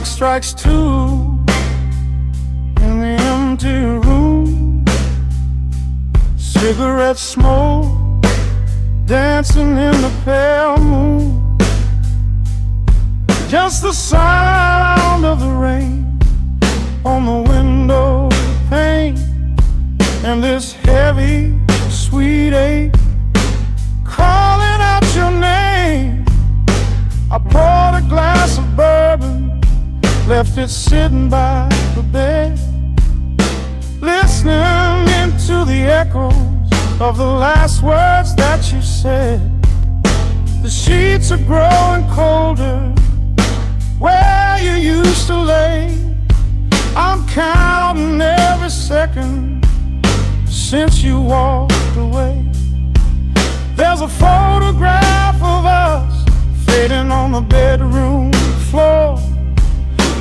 clock strikes 2 in the empty room. Cigarette smoke dancing in the pale moon. Just the sound of the rain on the window pane, and this heavy, sweet ache calling out your name. I poured a glass of bourbon, left it sitting by the bed, listening into the echoes of the last words that you said. The sheets are growing colder where you used to lay. I'm counting every second since you walked away. There's a photograph of us fading on the bedroom floor.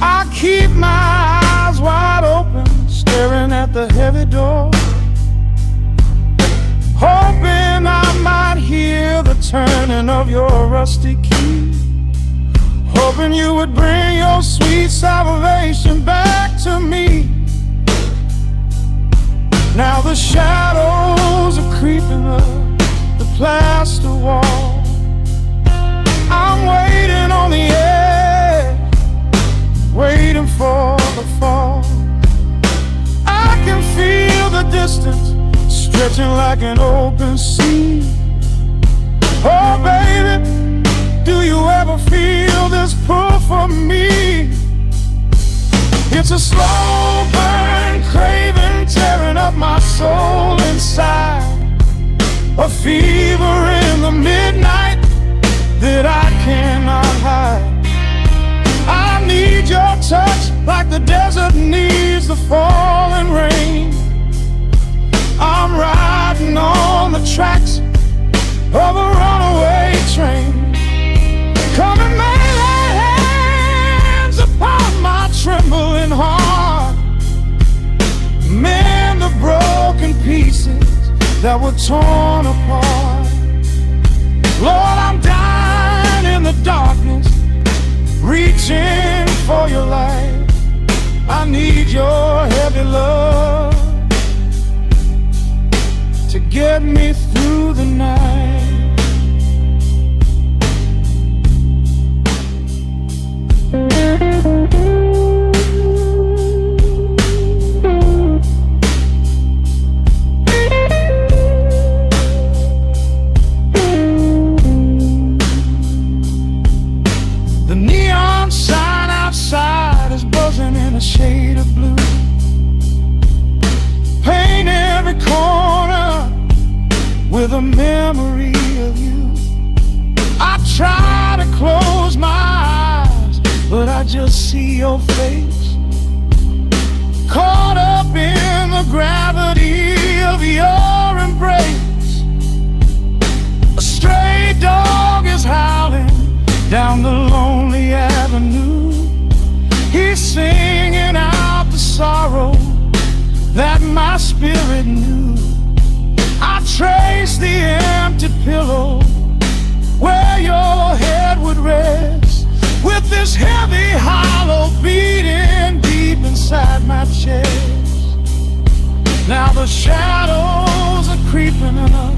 I keep my eyes wide open, staring at the heavy door, hoping I might hear the turning of your rusty key, hoping you would bring your sweet salvation back to me. Now the shadows are creeping up the plaster wall. I'm waiting on the edge, waiting for the fall. I can feel the distance stretching like an open sea. Oh baby, do you ever feel this pull for me? It's a slow burn craving tearing up my soul inside, a fever in the midnight that I cannot hide. I need your touch like the desert needs the falling rain. I'm riding on the tracks of a runaway train. Come and lay hands upon my trembling heart, mend the broken pieces that were torn apart. Lord, I'm dying in the darkness, reaching for your light. I need your heavy love to get me through the night. The neon sign outside is buzzing in a shade of blue. Paint every corner with a memory of you. I try to close my eyes, but I just see your face, caught up in the gravity of your embrace. A stray dog is howling down the lonely avenue. He's singing out the sorrow that my spirit knew. I trace the empty pillow where your head would rest, with this heavy hollow beating deep inside my chest. Now the shadows are creeping up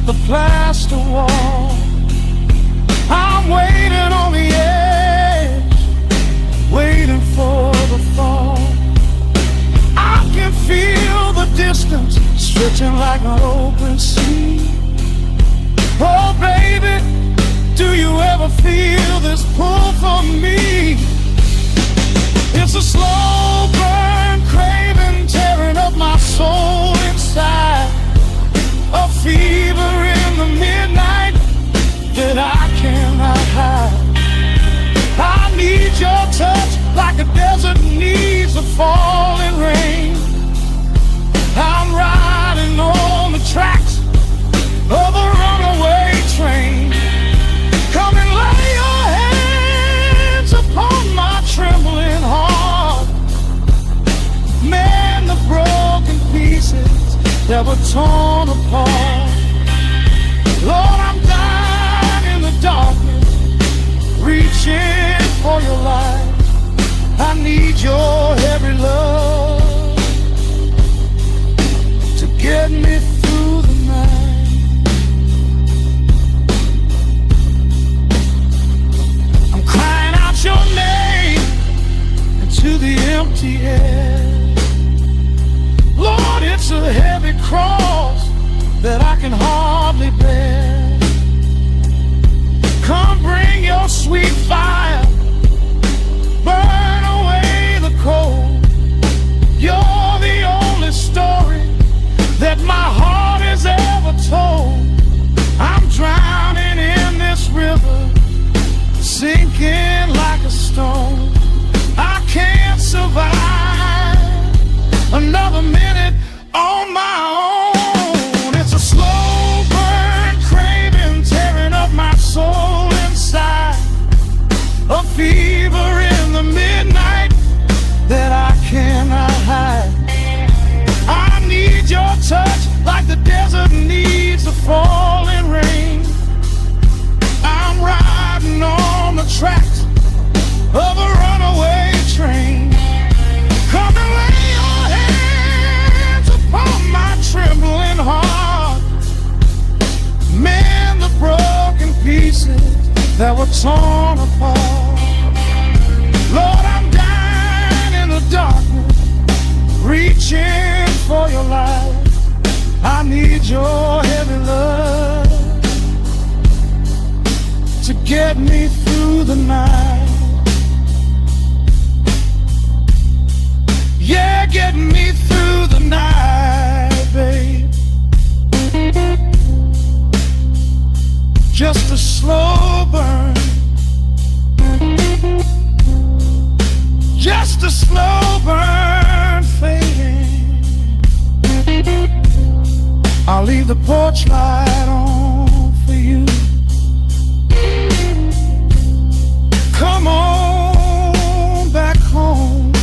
the plaster wall. I'm waiting on the edge, waiting for the fall. I can feel the distance stretching like an open sea. Oh baby, do you ever feel this pull for me? It's a slow burn craving tearing up my soul inside, a fever in the midnight that I cannot hide. I need your touch like a desert needs the falling rain. I'm riding on the tracks of a runaway train. Come and lay your hands upon my trembling heart, mend the broken pieces that were torn apart. Lord, I'm dying in the darkness, reaching for your light. empty head. Lord, it's a heavy cross that I can hardly bear. Come bring your sweet fire, burn away the cold. You're the only story that my heart has ever told. I'm drowning in this river, sinking like a stone. I can't survive another minute on my own. It's a slow burn craving, tearing up my soul inside. A fever in the midnight that I cannot hide. I need your touch like the desert needs the falling rain. I'm riding on the tracks of a runaway train. Come and lay your hands upon my trembling heart. Mend the broken pieces that were torn apart. Lord, I'm dying in the darkness, reaching for your light. I need your heavy love to get me through the night. Yeah, get me through the night, babe. Just a slow burn, just a slow burn fading. I'll leave the porch light on for you. Come on back home.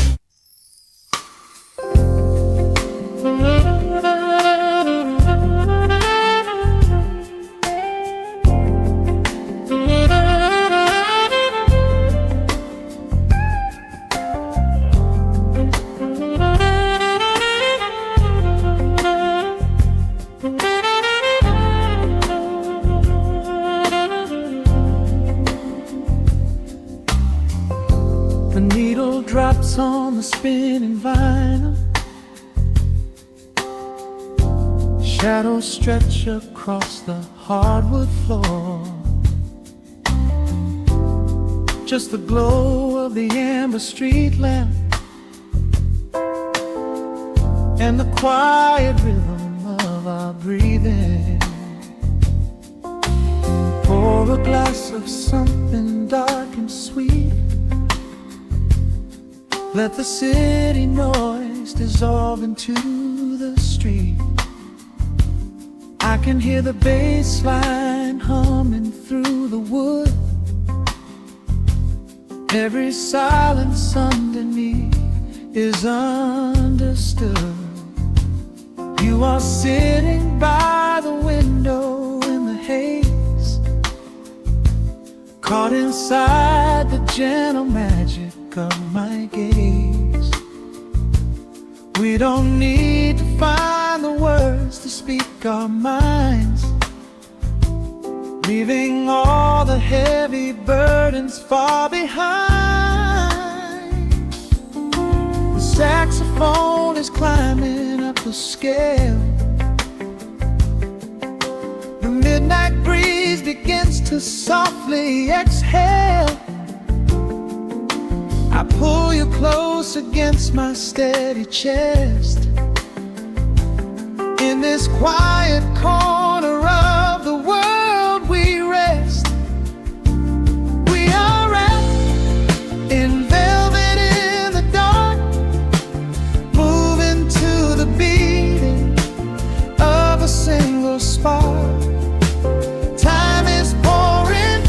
The needle drops on the spinning vinyl. Shadows stretch across the hardwood floor. Just the glow of the amber street lamp and the quiet rhythm of our breathing. Pour a glass of something dark and sweet. Let the city noise dissolve into the street. I can hear the bass line humming through the wood. Every silence underneath is understood. You are sitting by the window in the haze, caught inside the gentle magic of my gaze. We don't need to find the words to speak our minds, leaving all the heavy burdens far behind. The saxophone is climbing up the scale. The midnight breeze begins to softly exhale. I pull you close against my steady chest. In this quiet corner of the world we rest. We are wrapped in velvet in the dark, moving to the beating of a single spark. Time is pouring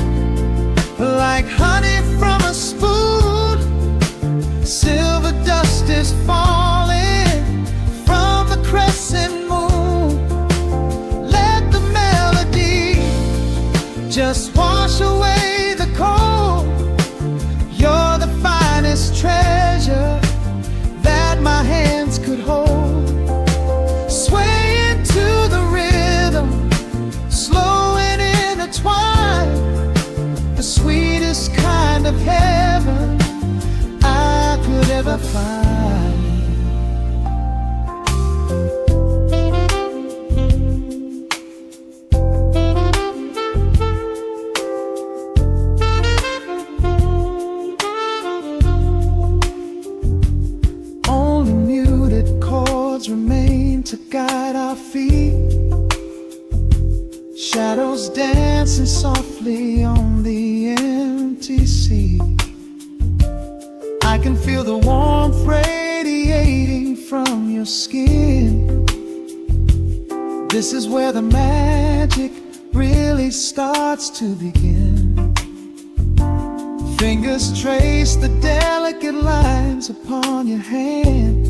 like honey from a spoon. Silver dust is falling from the crescent moon. Let the melody just wash away the cold. You're the finest treasure that my hands could hold. Sway into the rhythm, slow and intertwined. The sweetest kind of heaven I could ever find. Only muted chords remain to guide our feet, shadows dancing softly on the empty sea. I can feel the warmth radiating from your skin. This is where the magic really starts to begin. Fingers trace the delicate lines upon your hand,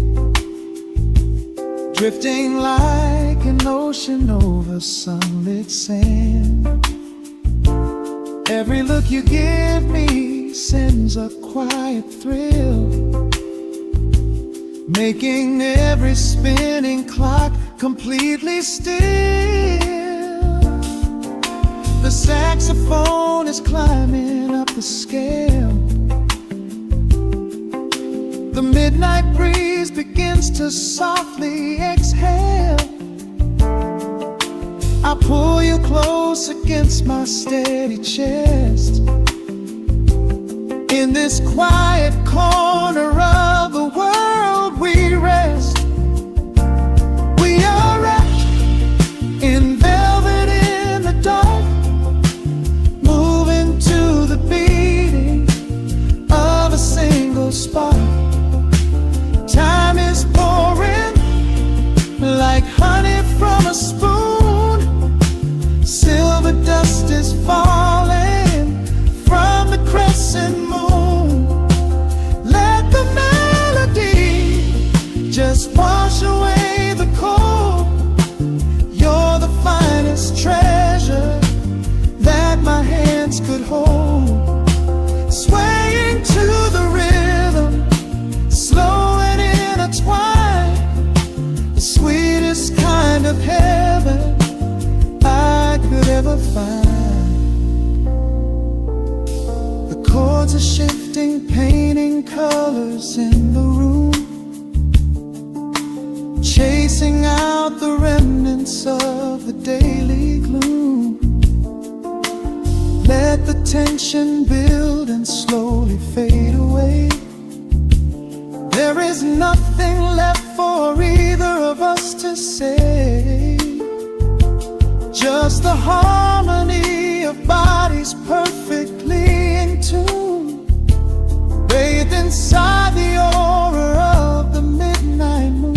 drifting like an ocean over sunlit sand. Every look you give me sends a quiet thrill, making every spinning clock completely still. The saxophone is climbing up the scale. The midnight breeze begins to softly exhale. I pull you close against my steady chest. In this quiet corner of the world we rest. We are wrapped in velvet in the dark, moving to the beating of a single spark. Time is pouring like honey from a spoon. Silver dust is falling from the crescent moon. Let the melody just wash away the cold. You're the finest treasure that my hands could hold. Swaying to the rhythm, slow and intertwined, the sweetest kind of heaven I could ever find. The chords are shifting, painting colors in the room, chasing out the remnants of the daily gloom. Let the tension build and slowly fade away. There is nothing left for either of us to say. Just the harmony of bodies perfectly in tune, bathed inside the aura of the midnight moon.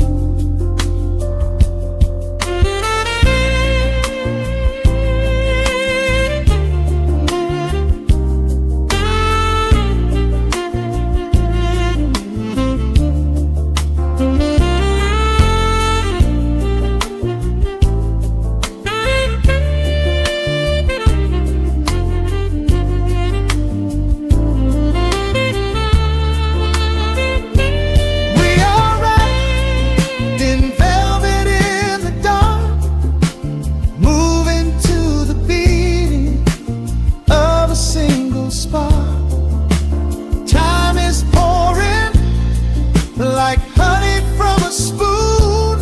Like honey from a spoon,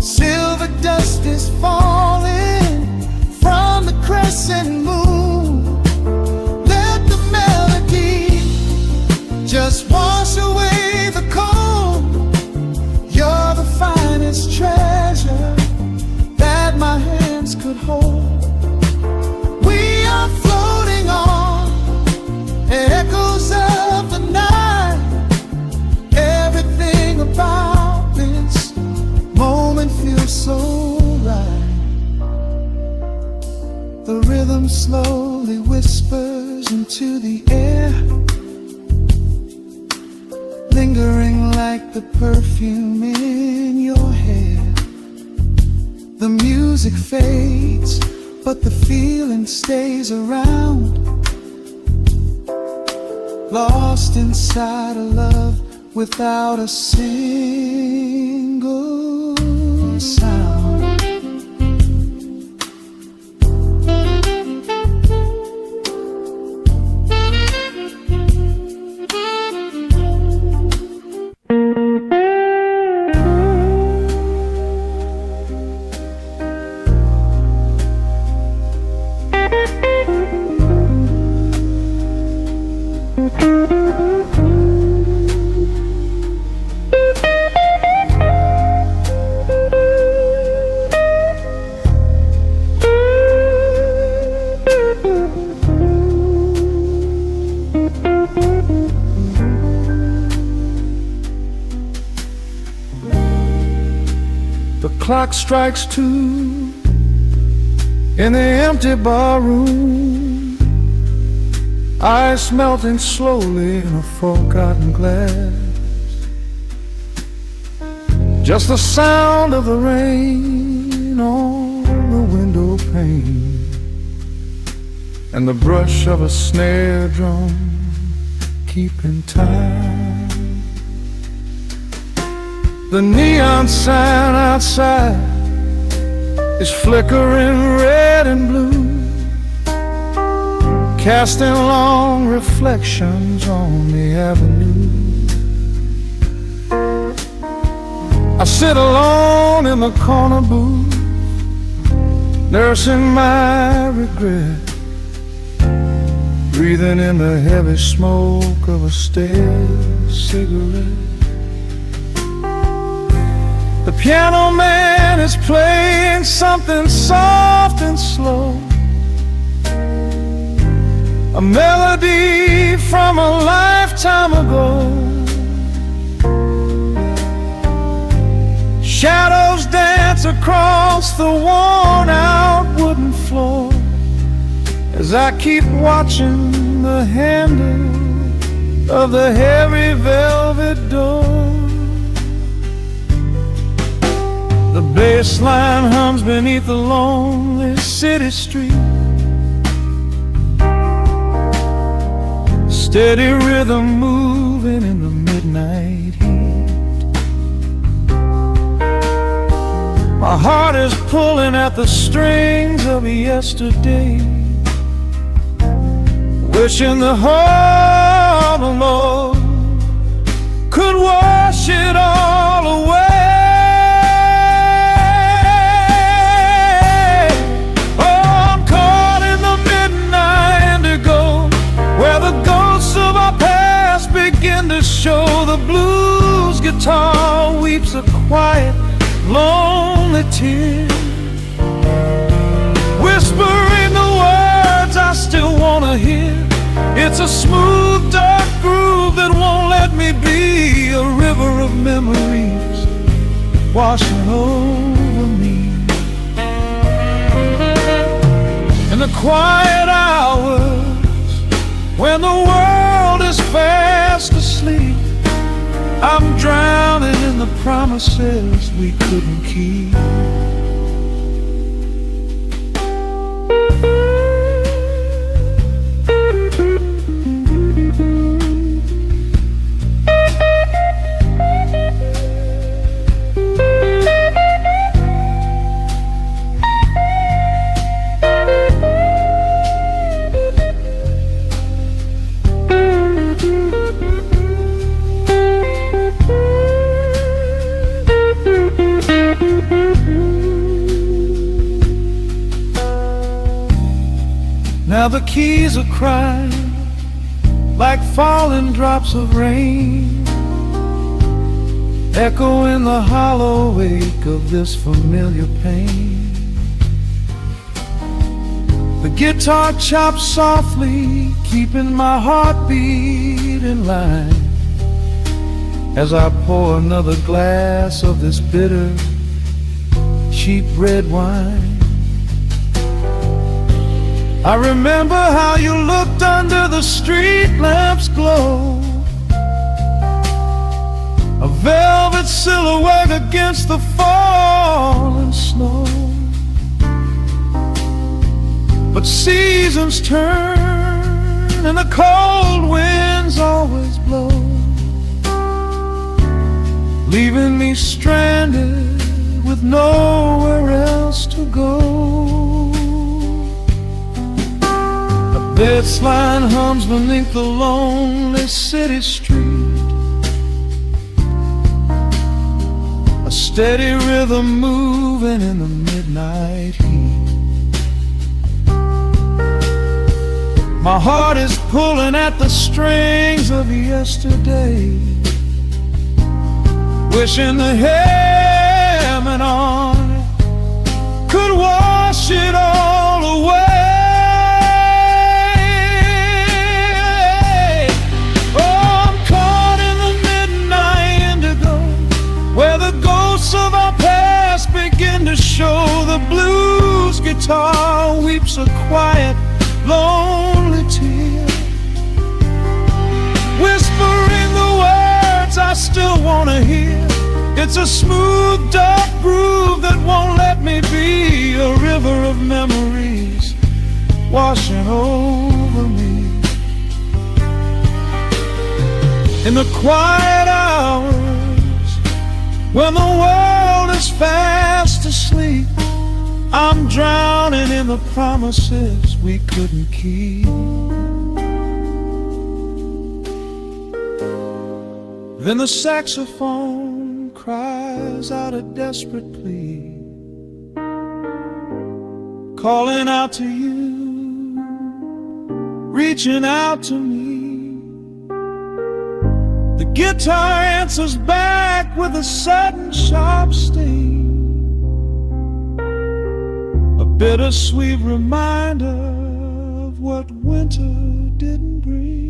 silver dust is falling from the crescent moon. Let the melody just wash away the cold. You're the finest treasure that my hands could hold. We are floating on echoes of the night. Everything about this moment feels so right. The rhythm slowly whispers into the air, lingering like the perfume in your hair. The music fades, but the feeling stays around, lost inside a love without a single sound. The clock strikes 2 in the empty bar room, ice melting slowly in a forgotten glass. Just the sound of the rain on the window pane and the brush of a snare drum keeping time. The neon sign outside is flickering red and blue, casting long reflections on the avenue. I sit alone in the corner booth, nursing my regret, breathing in the heavy smoke of a stale cigarette. The piano man is playing something soft and slow, a melody from a lifetime ago. Shadows dance across the worn-out wooden floor as I keep watching the handle of the heavy velvet door. The bass line hums beneath the lonely city street, steady rhythm moving in the midnight heat. My heart is pulling at the strings of yesterday, wishing the heart alone could wash it all away. Show the blues guitar weeps a quiet, lonely tear, whispering the words I still wanna hear. It's a smooth, dark groove that won't let me be, a river of memories washing over me. In the quiet hours when the world is fast asleep, I'm drowning in the promises we couldn't keep. Now the keys are crying like falling drops of rain, echo in the hollow wake of this familiar pain. The guitar chops softly, keeping my heartbeat in line as I pour another glass of this bitter, cheap red wine. I remember how you looked under the street lamp's glow, a velvet silhouette against the falling snow. But seasons turn and the cold winds always blow, leaving me stranded with nowhere else to go. This line hums beneath the lonely city street, a steady rhythm moving in the midnight heat. My heart is pulling at the strings of yesterday, wishing the hem on it could wash it all away. Of our past guitar weeps a quiet, lonely tear, whispering the words I still wanna hear. It's a smooth, dark groove that won't let me be, a river of memories washing over me. In the quiet hours, when the world is fast asleep, I'm drowning in the promises we couldn't keep. Then the saxophone cries out a desperate plea, calling out to you, reaching out to me. The guitar answers back with a sudden sharp sting, a bittersweet reminder of what winter didn't bring.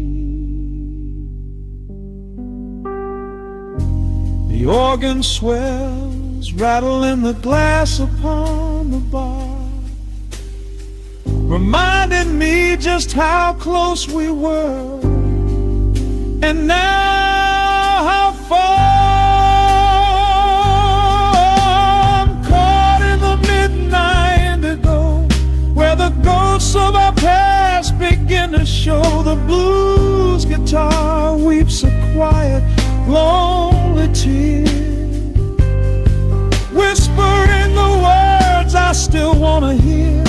The organ swells, rattling the glass upon the bar, reminding me just how close we were, and now how far. I'm caught in the midnight indigo, where the ghosts of our past begin to show. The blues guitar weeps a quiet, lonely tear, whispering the words I still wanna hear.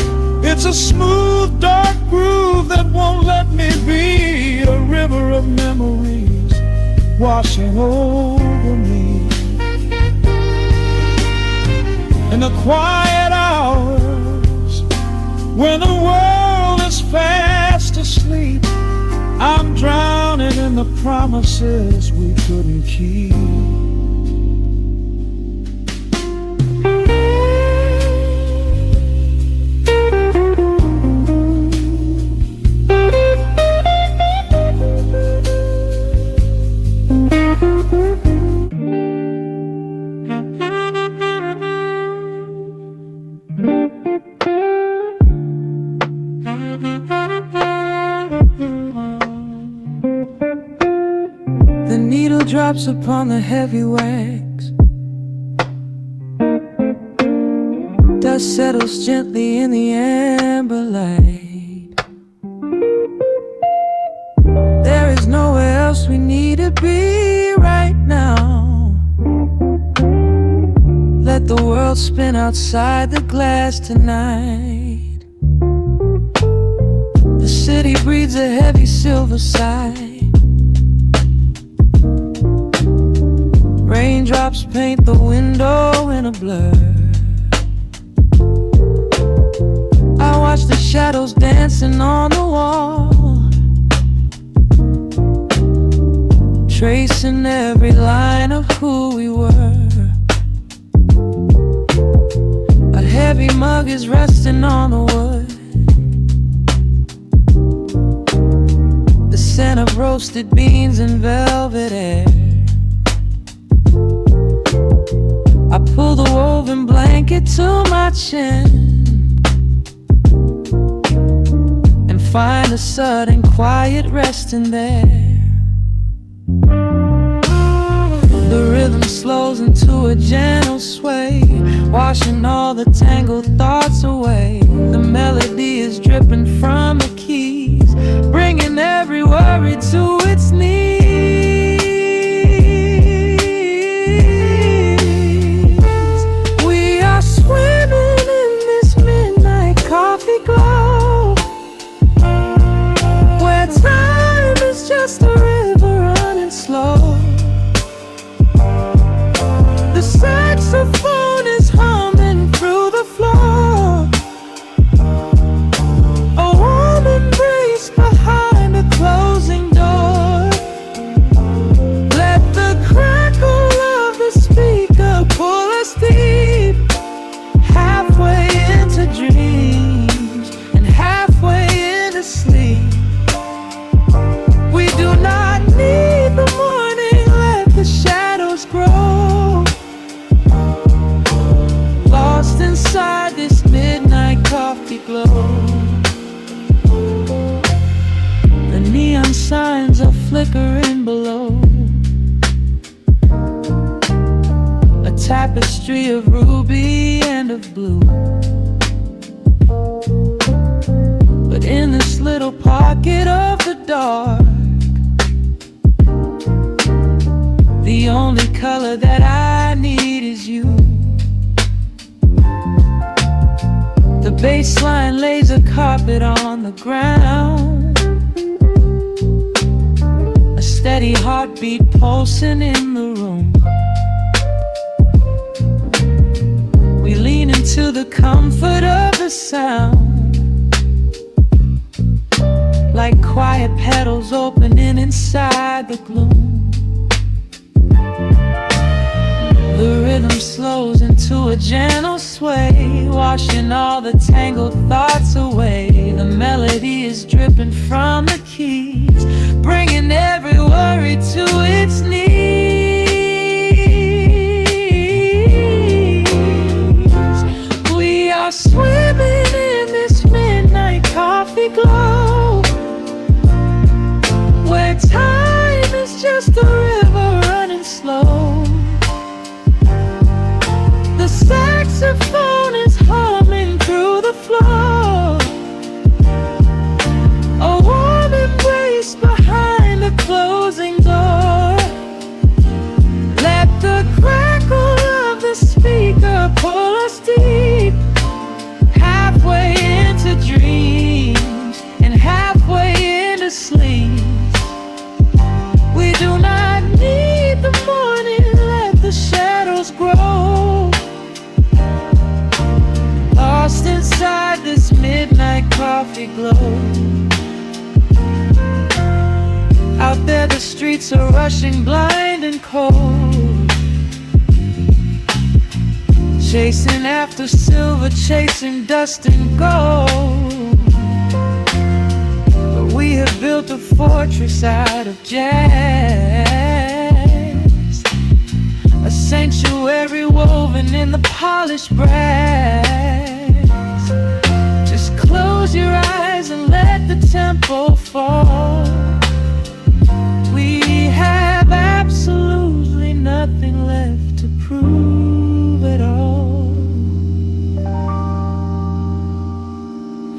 It's a smooth, dark groove that won't let me be, a river of memories washing over me. In the quiet hours, when the world is fast asleep, I'm drowning in the promises we couldn't keep. The needle drops upon the heavy wax, dust settles gently in the amber light. There is nowhere else we need to be right now. Let the world spin outside the glass tonight. The city breathes a heavy silver sigh. Raindrops paint the window in a blur. I watch the shadows dancing on the wall, tracing every line of who we were. A heavy mug is resting on the wood, the scent of roasted beans and velvet air. I pull the woven blanket to my chin and find a sudden quiet resting there. The rhythm slows into a gentle sway, washing all the tangled thoughts away. The melody is dripping from the keys, bringing every worry to its knees. Swimming in this midnight coffee glow, where time is just a river running slow. The saxophone is humming through the floor, a warm embrace behind a closing door. Let the crackle of the speaker pull us deep, halfway into dreams and halfway into sleep. We do not need the morning, let the shadows grow. tapestry of ruby and of blue. But in this little pocket of the dark, the only color that I need is you. The baseline lays a carpet on the ground, a steady heartbeat pulsing in the room. We lean into the comfort of the sound, like quiet petals opening inside the gloom. The rhythm slows into a gentle sway, washing all the tangled thoughts away. The melody is dripping from the keys, bringing every worry to its knees. We are swimming in this midnight coffee glow, where time is just a river running slow. The saxophone is humming through the floor, a warm embrace behind the closing door. Let the crackle of the speaker pull us deep, halfway into dreams and halfway into sleep. We do not need the morning, let the shadows grow. Lost inside this midnight coffee glow. Out there the streets are rushing blind and cold, chasing after silver, chasing dust and gold. But we have built a fortress out of jazz, a sanctuary woven in the polished brass. Just close your eyes and let the tempo fall. We have absolutely nothing left to prove at all.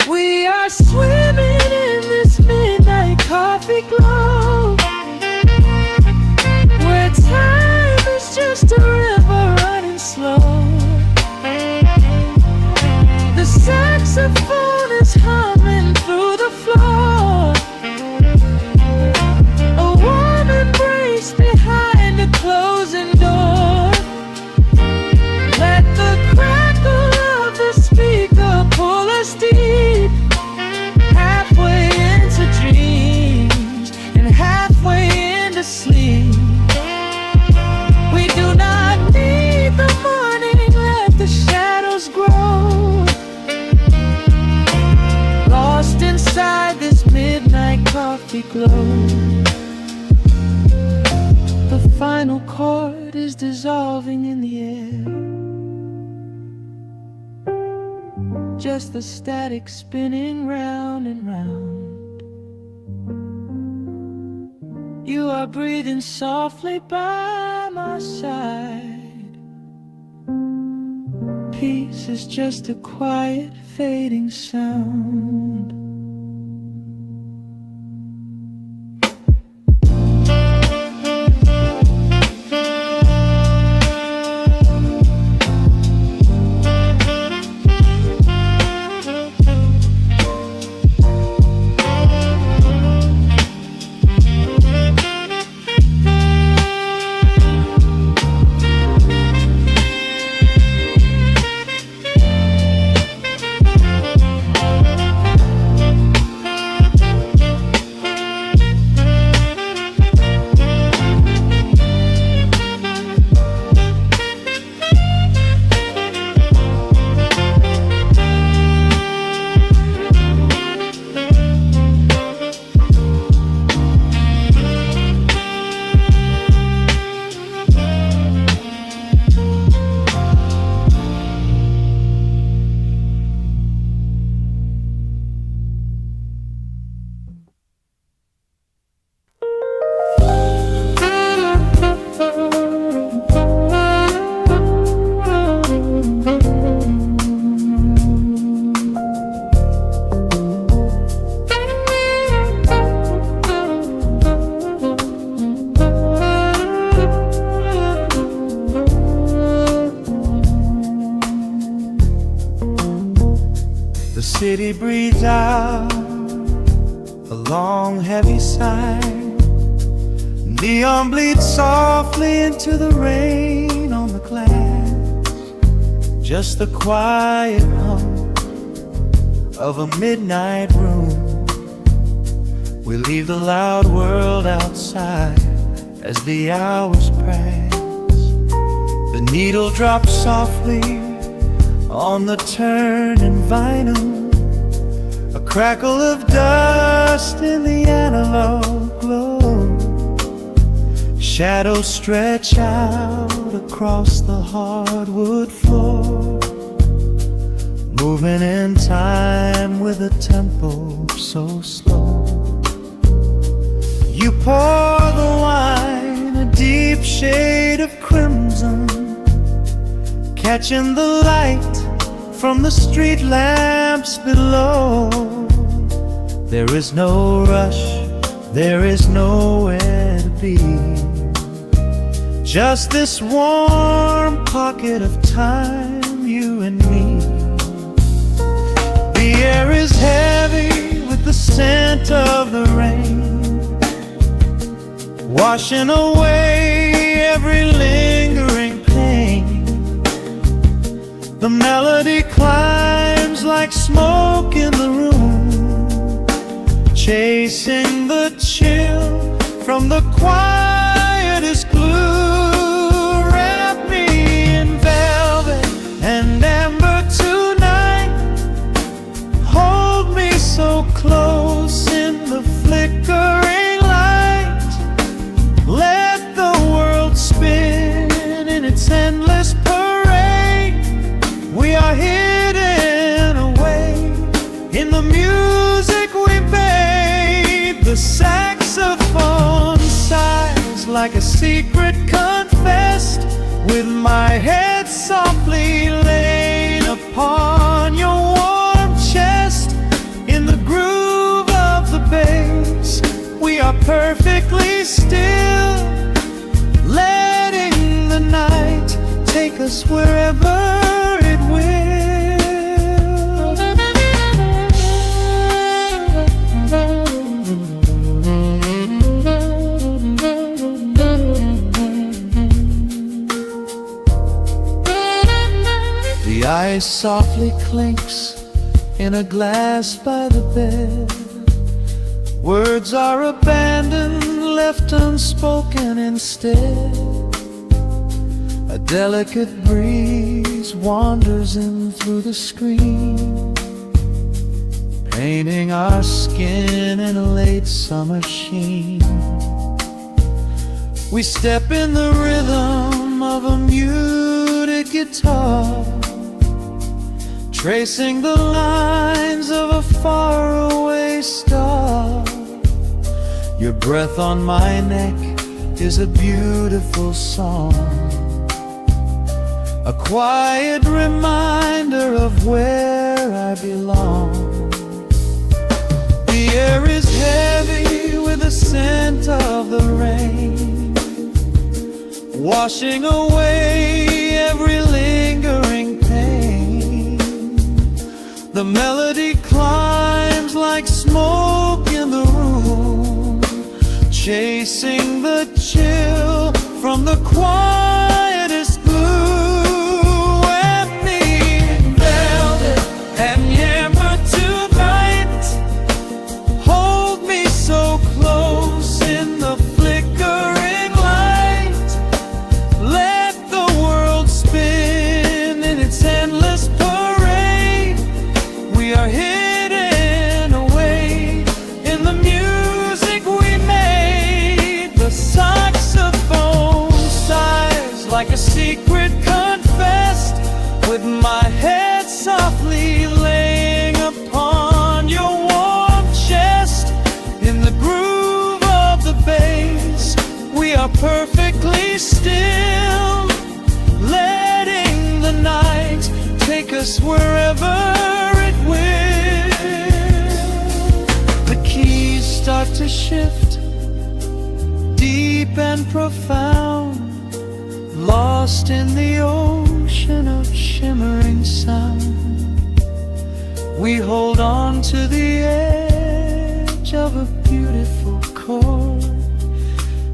We are swimming in this midnight coffee glow, where time is just a river running slow. The saxophone is humming through the floor, a warm embrace behind a closing door. Let the crackle of the speaker pull us deep, halfway into dreams and halfway into sleep. We do not need the morning, let the shadows grow. Lost inside this midnight coffee glow. The final chord is dissolving in the air, just the static spinning round and round. You are breathing softly by my side. Peace is just a quiet fading sound. city breathes out a long heavy sigh. Neon bleeds softly into the rain on the glass. Just the quiet hum of a midnight room. We leave the loud world outside as the hours pass. The needle drops softly on the turning vinyl. A crackle of dust in the analog glow. Shadows stretch out across the hardwood floor, moving in time with a tempo so slow. You pour the wine, a deep shade of crimson, catching the light from the street lamps below. There is no rush, there is nowhere to be. Just this warm pocket of time, you and me. The air is heavy with the scent of the rain, washing away every lingering pain. The melody climbs like smoke in the room, chasing the chill from the quietest glue. Wrap me in velvet and amber tonight. Hold me so close in the flickering light. Let the world spin in its endless parade. We are hidden away in the music we made. The saxophone sighs like a secret confessed, with my head softly laid upon your warm chest. In the groove of the bass, we are perfectly still, letting the night take us wherever it will. The ice softly clinks in a glass by the bed. Words are abandoned, left unspoken instead. A delicate breeze wanders in through the screen, painting our skin in a late summer sheen. We step in the rhythm of a muted guitar, tracing the lines of a faraway star. Your breath on my neck is a beautiful song, a quiet reminder of where I belong. The air is heavy with the scent of the rain, washing away every lingering pain. The melody climbs like smoke in the room, chasing the chill from the quietest blue. Wrap me in velvet and amber tonight. Hold me so close in the flickering light. Let the world spin in its endless parade. We are hidden away in the music we made. The saxophone sighs like a secret confessed, with my head softly laying upon your warm chest. In the groove of the bass, we are perfectly still, letting the night take us wherever it will. The keys start to shift, deep and profound, lost in the ocean of shimmering sound. We hold on to the edge of a beautiful chord,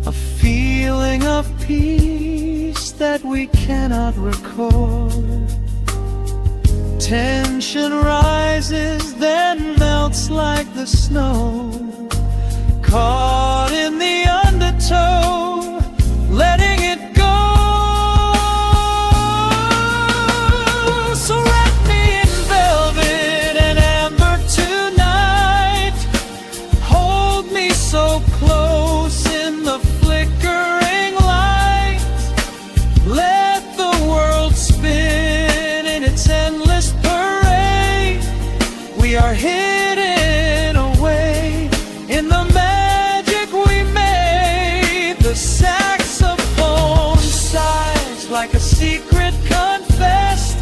a feeling of peace that we cannot record. Tension rises, then melts like the snow, caught in the undertow, letting it go. So wrap me in velvet and amber tonight, hold me so close in the flickering light, let the world spin in its endless parade. We are hidden away in the magic we made. The saxophone sighs like a secret confessed,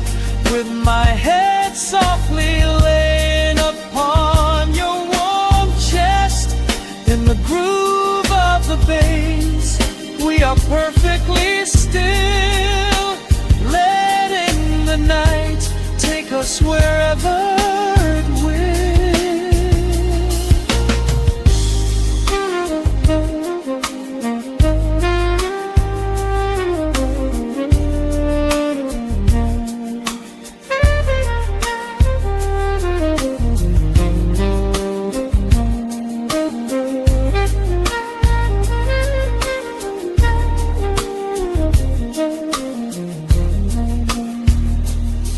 with my head softly laying upon your warm chest. In the groove of the bass, we are perfectly still, letting the night take us wherever it will.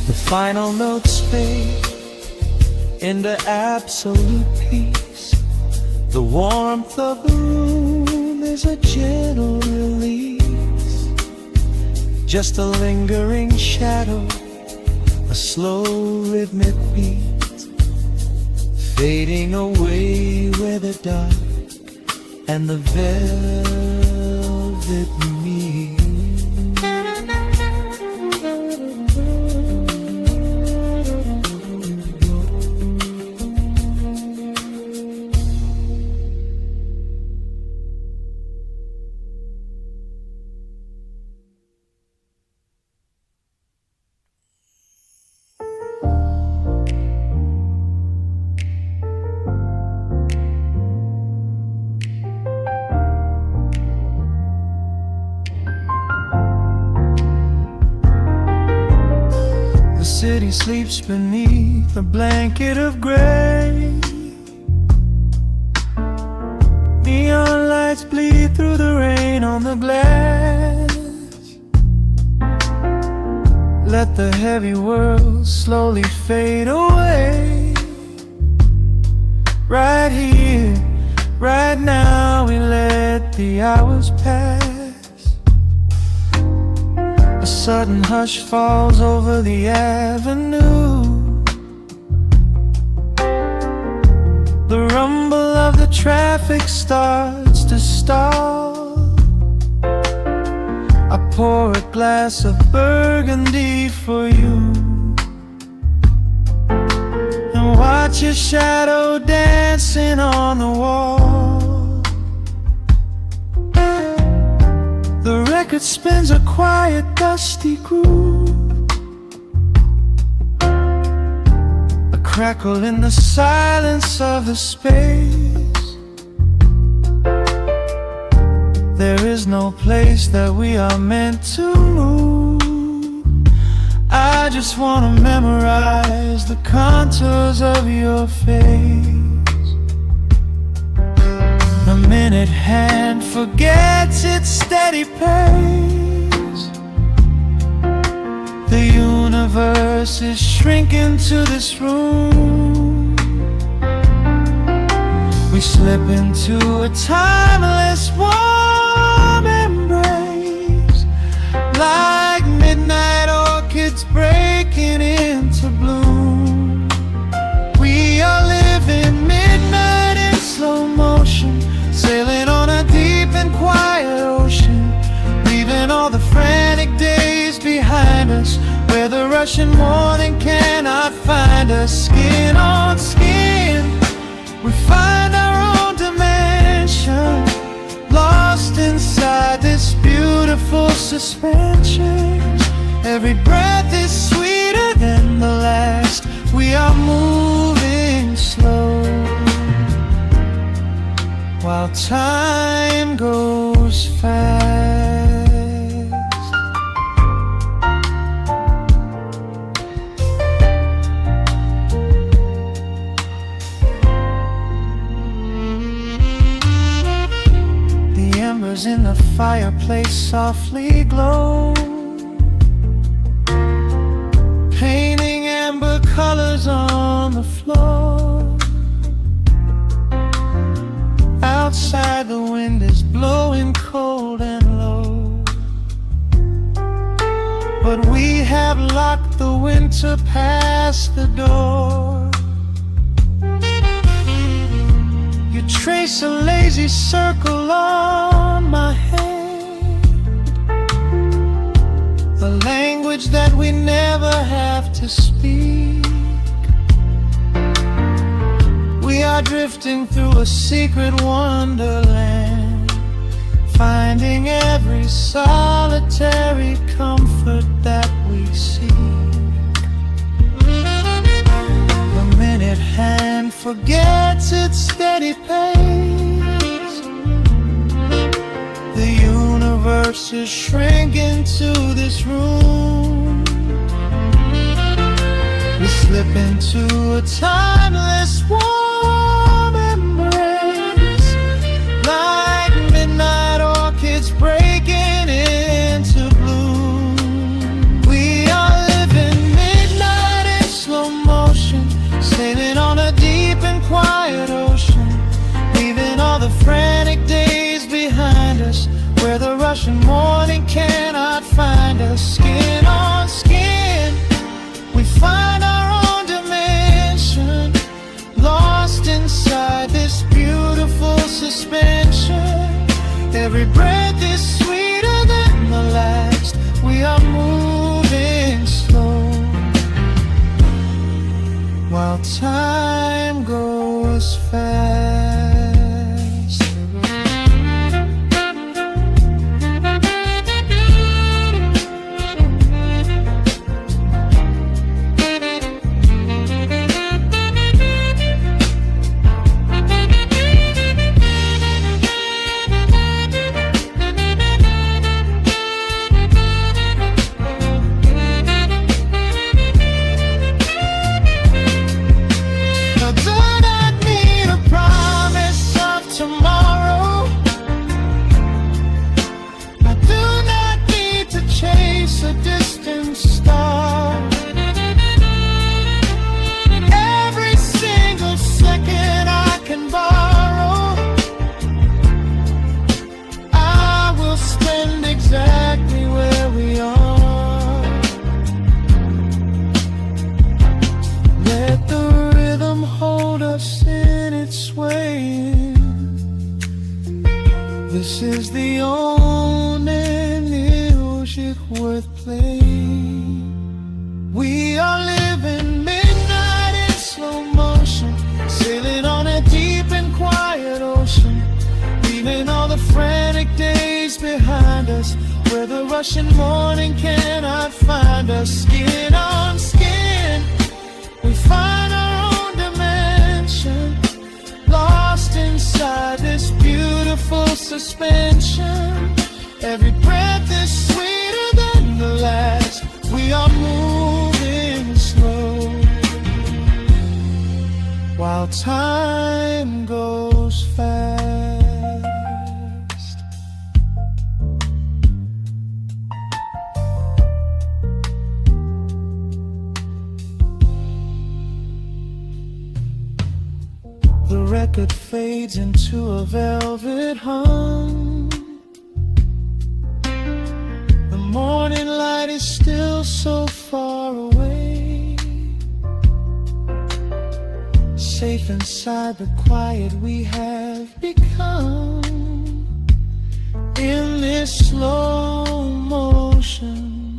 The final notes fade into absolute peace. The warmth of the room is a gentle release, just a lingering shadow, a slow rhythmic beat, fading away where the dark and the velvet meet. The city sleeps beneath a blanket of gray. Neon lights bleed through the rain on the glass. Let the heavy world slowly fade away. Right here, right now, we let the hours pass. A sudden hush falls over the avenue. The rumble of the traffic starts to stall. I pour a glass of burgundy for you, and watch your shadow dancing on the wall. The record spins a quiet, dusty groove, a crackle in the silence of the space. There is no place that we are meant to move. I just wanna memorize the contours of your face. The minute hand forgets its steady pace. The universe is shrinking to this room. We slip into a timeless warm embrace, like midnight orchids breaking into bloom. We are living midnight in slow motion, sailing on a deep and quiet ocean, leaving all the frantic days behind us, where the rushing morning cannot find us. Skin on skin, we find our own dimension, lost inside this beautiful suspension. Every breath is sweeter than the last. We are moving slow while time goes fast. The embers in the fireplace softly glow, painting amber colors on the floor. Outside the wind is blowing cold and low, but we have locked the winter past the door. You trace a lazy circle on my hand, a language that we never have to speak. We are drifting through a secret wonderland, finding every solitary comfort that we seek. The minute hand forgets its steady pace, the universe is shrinking to this room. We slip into a timeless warm embrace, like midnight orchids breaking into bloom. We are living midnight in slow motion, sailing on a deep and quiet ocean, leaving all the frantic days behind us, where the rushing morning cannot find us. Skin on skin, we find our own dimension, lost inside this beautiful suspension. Every breath is sweeter than the last. We are moving slow while time goes fast. This is the only music worth playing. We are living midnight in slow motion, sailing on a deep and quiet ocean, leaving all the frantic days behind us, where the rushing morning cannot find us. Skin on skin, we find our own dimension, lost inside this beautiful suspension. Every breath is sweeter than the last. We are moving slow while time goes fast. The record fades into a velvet hum. The morning light is still so far away, safe inside the quiet we have become. In this slow motion,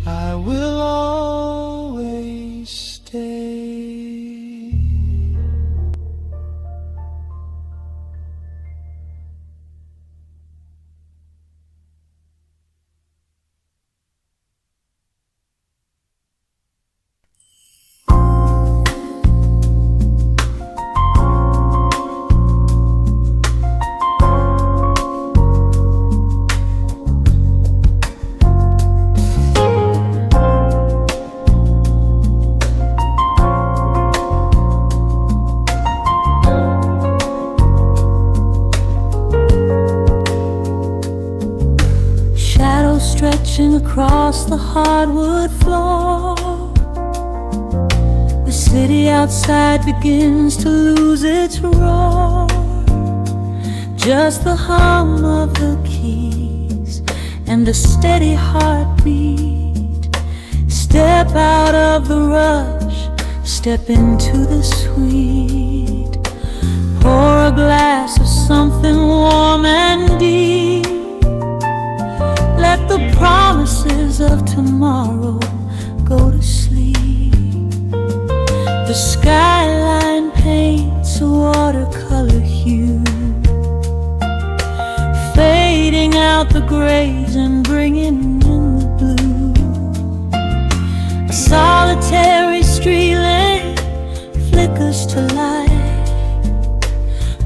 I will always stay. shadows stretching across the hardwood floor. The city outside begins to lose its roar. Just the hum of the keys and a steady heartbeat. Step out of the rush, step into the sweet. Pour a glass of something warm and deep. Let the promises of tomorrow go to sleep. The skyline paints a watercolor hue, fading out the grays and bringing in the blue. A solitary street lamp flickers to light,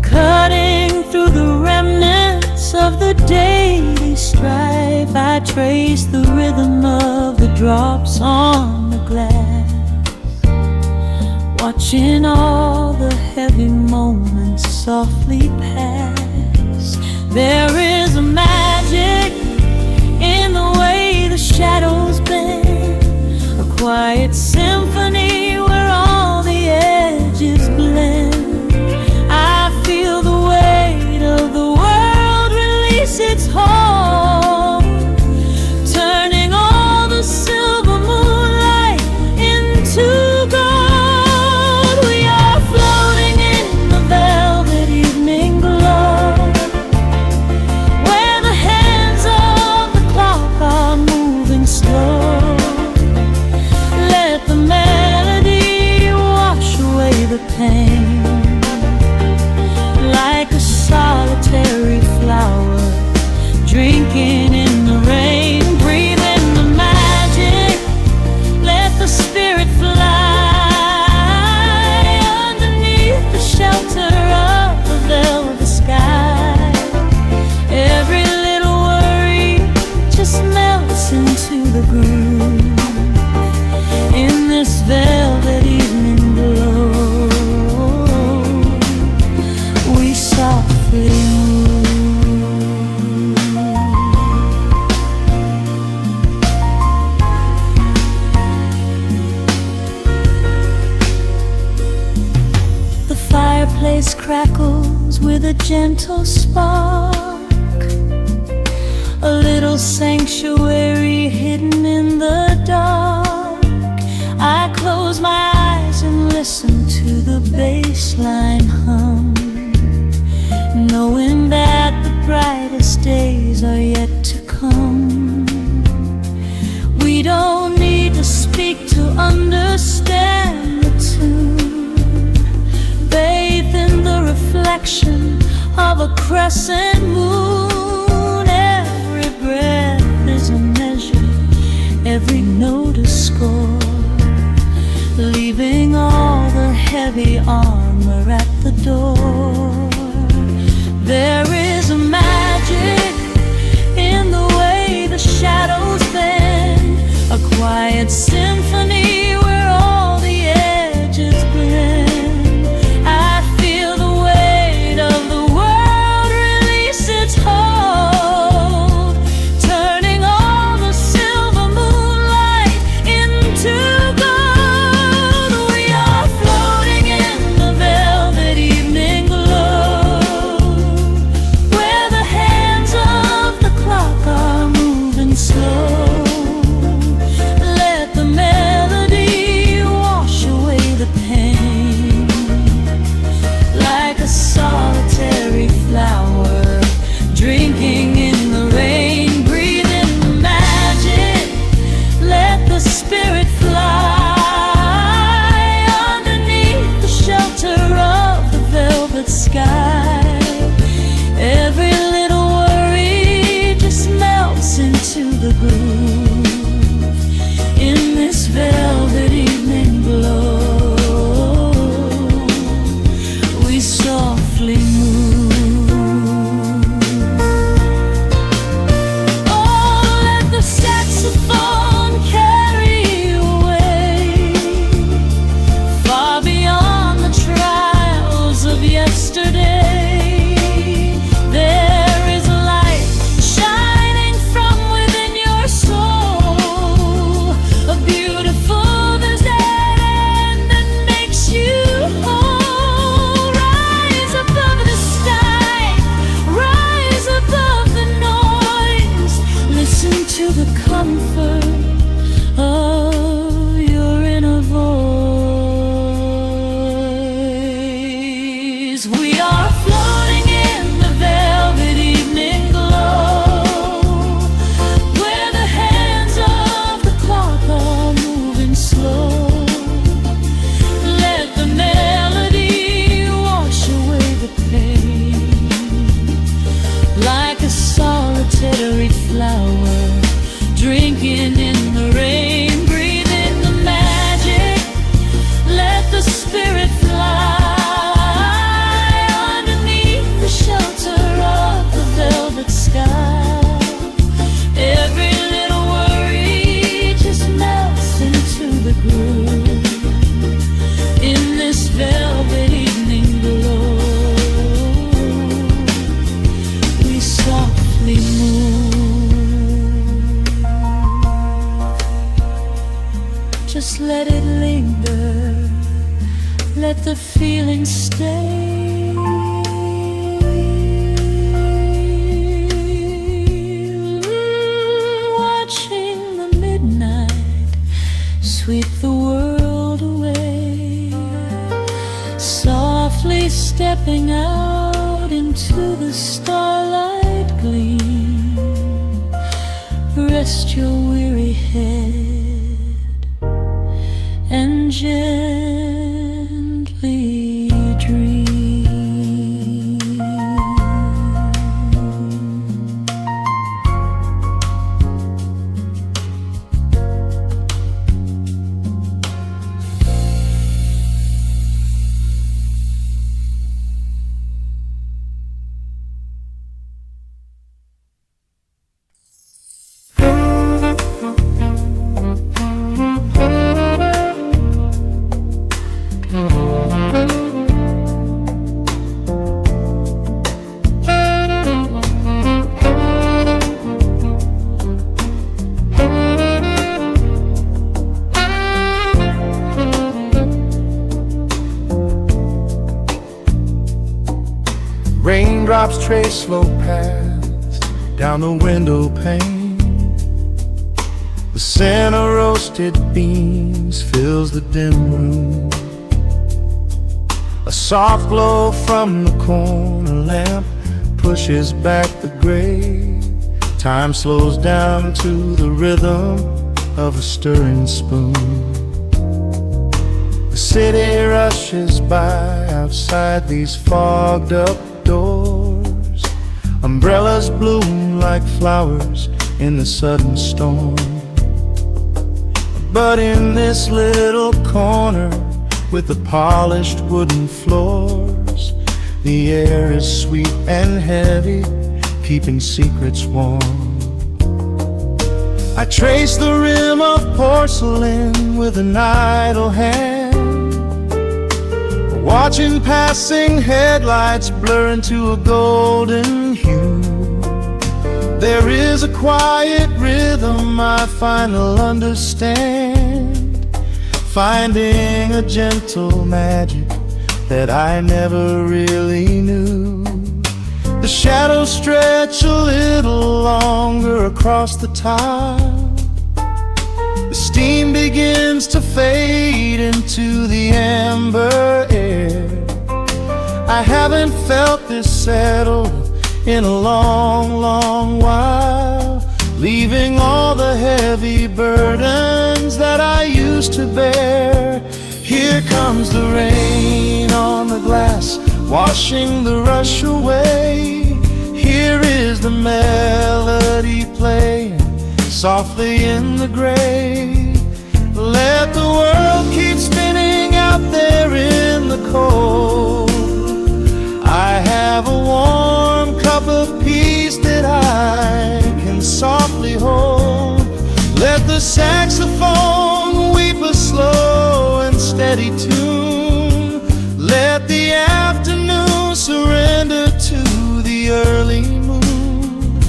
cutting through the remnants of the daily strife. I trace the rhythm of the drops on the glass, watching all the heavy moments softly pass. There is a magic in the way the shadows bend, a quiet symphony where all the edges blend. I feel the weight of the world release its hold, turning all the silver moonlight into gold. We are floating in the velvet evening glow, where the hands of the clock are moving slow. Let the melody wash away the pain, like a solitary flower drinking in the rain. Breathe in the magic, let the spirit fly underneath the shelter of the velvet sky. Every little worry just melts into the groove in this velvet evening glow. We softly move. The fireplace crackles with a gentle spark, a little sanctuary hidden in the dark. I close my eyes and listen to the bass line hum, knowing that the brightest days are yet to come. We don't need to speak to understand the tune, bathed in the reflection of a crescent moon. Every breath is a measure, every note a score, leaving all the heavy armor at the door. There is a magic in the way the shadows bend, a quiet symphony where all the edges blend. I feel the weight of the world release its hold, turning all the silver moonlight into gold. We are floating in the velvet evening glow, where the hands of the clock are moving slow. Let the melody wash away the pain, like a solitary flower drinking in the rain. Breathe in the magic, let the spirit fly underneath the shelter of the velvet sky. Every little worry just melts into the groove in this velvet evening glow. We softly move. Oh, let the saxophone carry you away, far beyond the trials of yesterday. There is a light shining from within your comfort of your inner voice. We are floating in the velvet evening glow, where the hands of the clock are moving slow. Let the melody wash away the pain, like a solitary flower drinking in the rain. Breathe in the magic, let the spirit fly underneath the shelter of the velvet sky. Every little worry just melts into the groove in this velvet evening glow. We softly move, just let it linger, let the feeling stay. Watching the midnight sweep the world away, softly stepping out into the starlight gleam. Rest your weary head and gently dream. Raindrops trace slow paths down the window pane. The scent of roasted beans fills the dim room. A soft glow from the corner lamp pushes back the gray. Time slows down to the rhythm of a stirring spoon. The city rushes by outside these fogged up doors. Umbrellas bloom like flowers in the sudden storm. But in this little corner with the polished wooden floors, the air is sweet and heavy, keeping secrets warm. I trace the rim of porcelain with an idle hand, watching passing headlights blur into a golden hue. There is a quiet rhythm I finally understand, finding a gentle magic that I never really knew. The shadows stretch a little longer across the tile. The steam begins to fade into the amber air. I haven't felt this settled in a long, long while, leaving all the heavy burdens that I used to bear. Here comes the rain on the glass, washing the rush away. Here is the melody playing softly in the gray. Let the world keep spinning out there in the cold. I have a warm cup of peace that I can softly hold. Let the saxophone weep a slow and steady tune. Let the afternoon surrender to the early moon.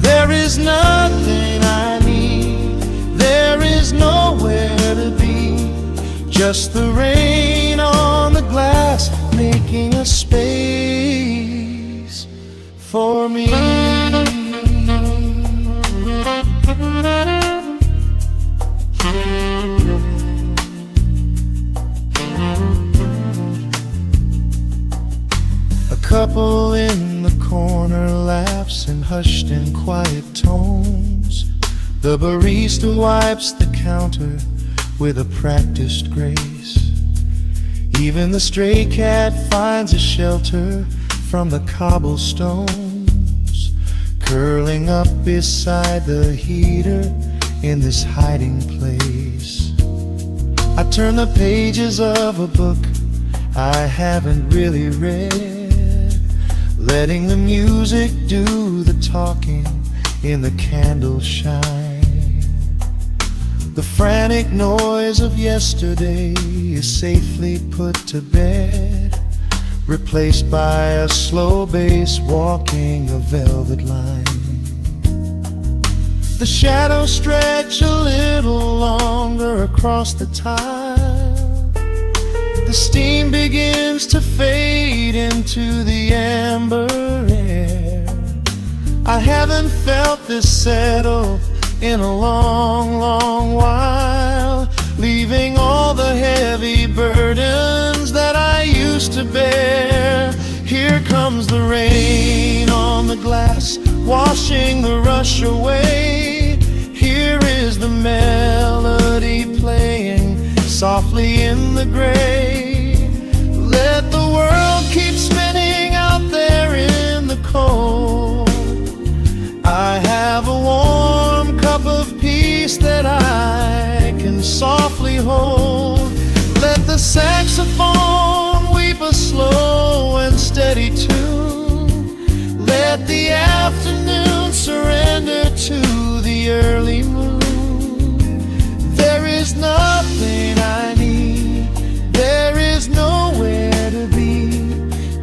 There is nothing I need, there is nowhere to be, just the rain on the glass making a space for me. The barista wipes the counter with a practiced grace. Even the stray cat finds a shelter from the cobblestones, curling up beside the heater in this hiding place. I turn the pages of a book I haven't really read, letting the music do the talking in the candle shine. The frantic noise of yesterday is safely put to bed, replaced by a slow bass walking a velvet line. The shadows stretch a little longer across the tile. The steam begins to fade into the amber air. I haven't felt this settle in a long, long while, leaving all the heavy burdens that I used to bear. Here comes the rain on the glass, washing the rush away. Here is the melody playing softly in the gray. Let the world keep spinning out there in the cold. I have a warm cup of peace that I can softly hold. Let the saxophone weep a slow and steady tune. Let the afternoon surrender to the early moon. There is nothing I need, there is nowhere to be,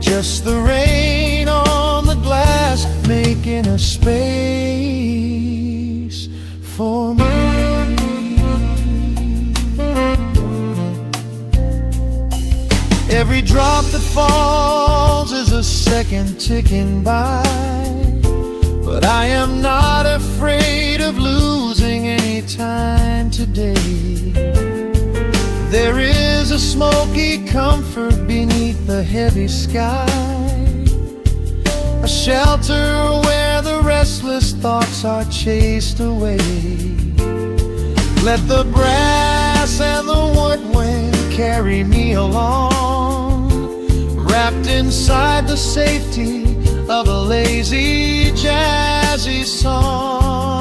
just the rain on the glass making a space for me. Every drop that falls is a second ticking by, but I am not afraid of losing any time today. There is a smoky comfort beneath the heavy sky, a shelter where the restless thoughts are chased away. Let the brass and the woodwind carry me along, wrapped inside the safety of a lazy, jazzy song.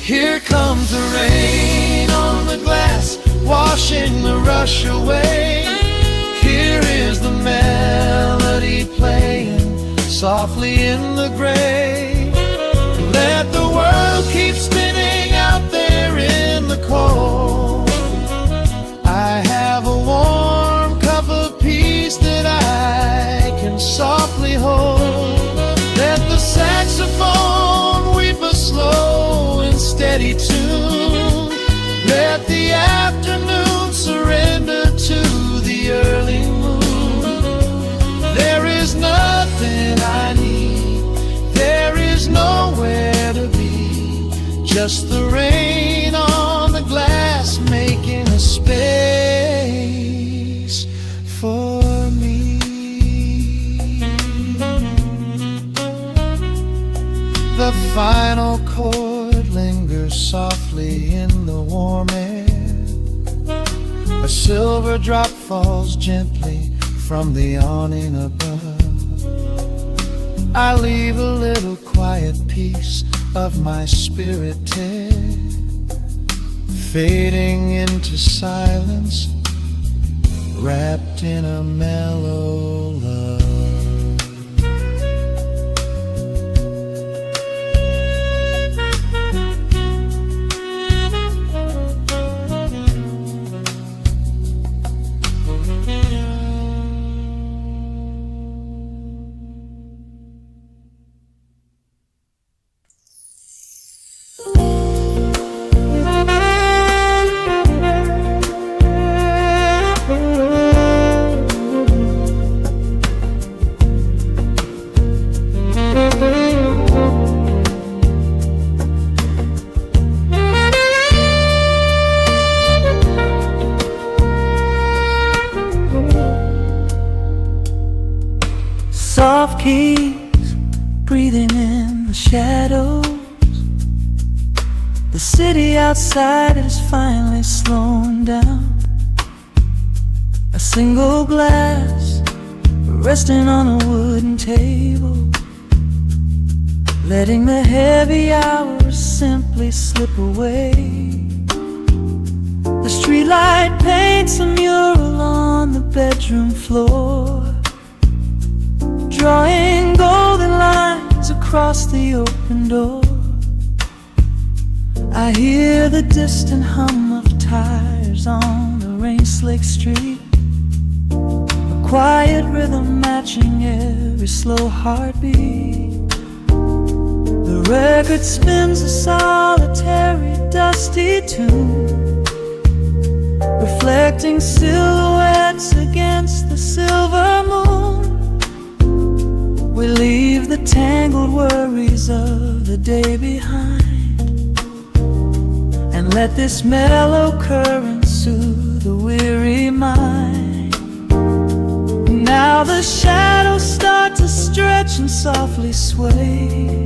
Here comes the rain on the glass, washing the rush away. Here is the melody playing softly in the gray. Let the world keep spinning out there in the cold. I have a warm cup of peace that I can softly hold. Let the saxophone weep a slow and steady tune. Let the afternoon surrender to the early moon. There is nothing I need, there is nowhere to be, just the rain on the glass making a space for me. The final chord lingers softly in the warm air. A silver drop falls gently from the awning above. I leave a little quiet piece of my spirit tear, fading into silence, wrapped in a mellow love. breathing in the shadows. The city outside is finally slowing down. A single glass resting on a wooden table, letting the heavy hours simply slip away. The streetlight paints a mural on the bedroom floor, drawing golden lines across the open door. I hear the distant hum of tires on the rain-slicked street, a quiet rhythm matching every slow heartbeat. The record spins a solitary, dusty tune, reflecting silhouettes against the silver moon. We leave the tangled worries of the day behind, and let this mellow current soothe the weary mind. Now the shadows start to stretch and softly sway,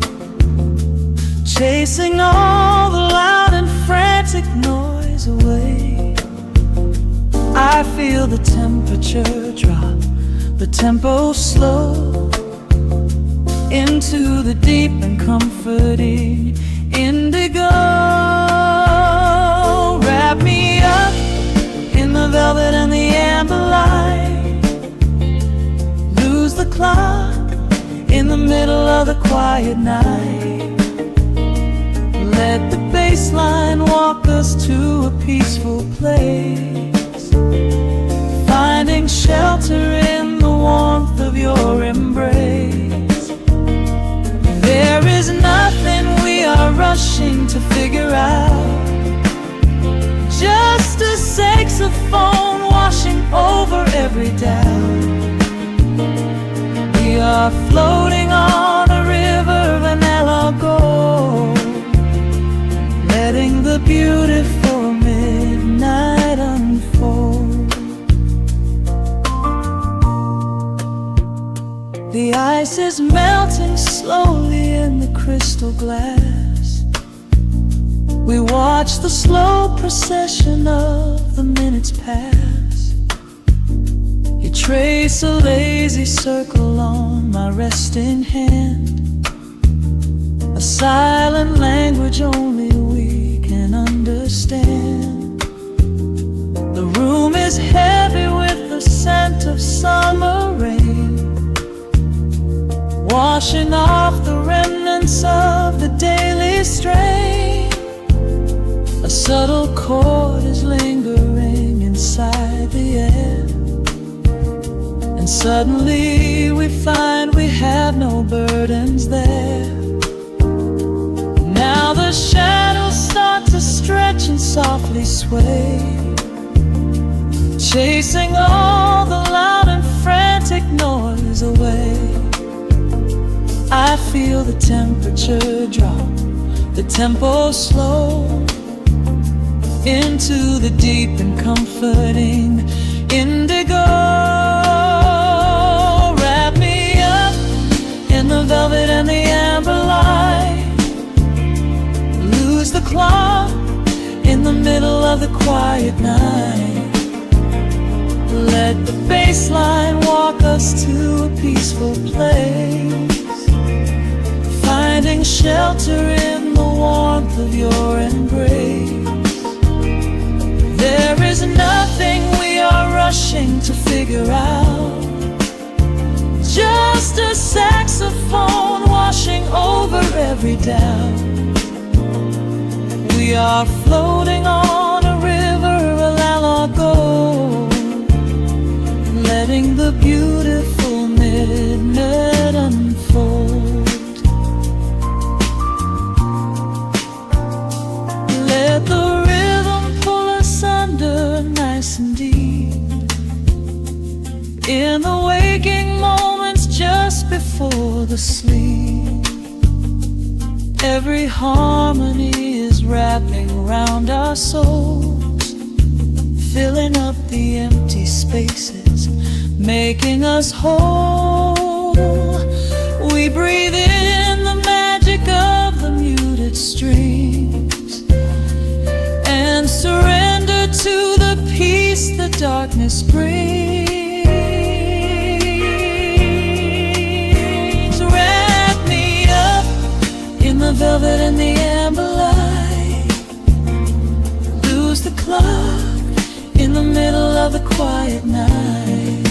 chasing all the loud and frantic noise away. I feel the temperature drop, the tempo slow, into the deep and comforting indigo. Wrap me up in the velvet and the amber light, lose the clock in the middle of the quiet night. Let the bass line walk us to a peaceful place, finding shelter in the warmth of your embrace. There is nothing we are rushing to figure out, just a saxophone washing over every doubt. We are floating on a river of mellow gold, letting the beautiful midnight unfold. The ice is melting slowly in the crystal glass. We watch the slow procession of the minutes pass. You trace a lazy circle on my resting hand, a silent language only we can understand. The room is heavy with the scent of summer rain, washing off the remnants of the daily strain. A subtle chord is lingering inside the air, and suddenly we find we have no burdens there. Now the shadows start to stretch and softly sway, chasing all the loud and frantic noise away. I feel the temperature drop, the tempo slow, into the deep and comforting indigo. Wrap me up in the velvet and the amber light, lose the clock in the middle of the quiet night. Let the bass line walk us to a peaceful place, finding shelter in the warmth of your embrace. There is nothing we are rushing to figure out, just a saxophone washing over every doubt. We are floating on a river of mellow gold, letting the beautiful midnight unfold. Let the rhythm pull us under nice and deep, in the waking moments just before the sleep. Every harmony is wrapping around our souls, filling up the empty spaces, making us whole. We breathe in darkness brings. Wrap me up in the velvet and the amber light. Lose the clock in the middle of the quiet night.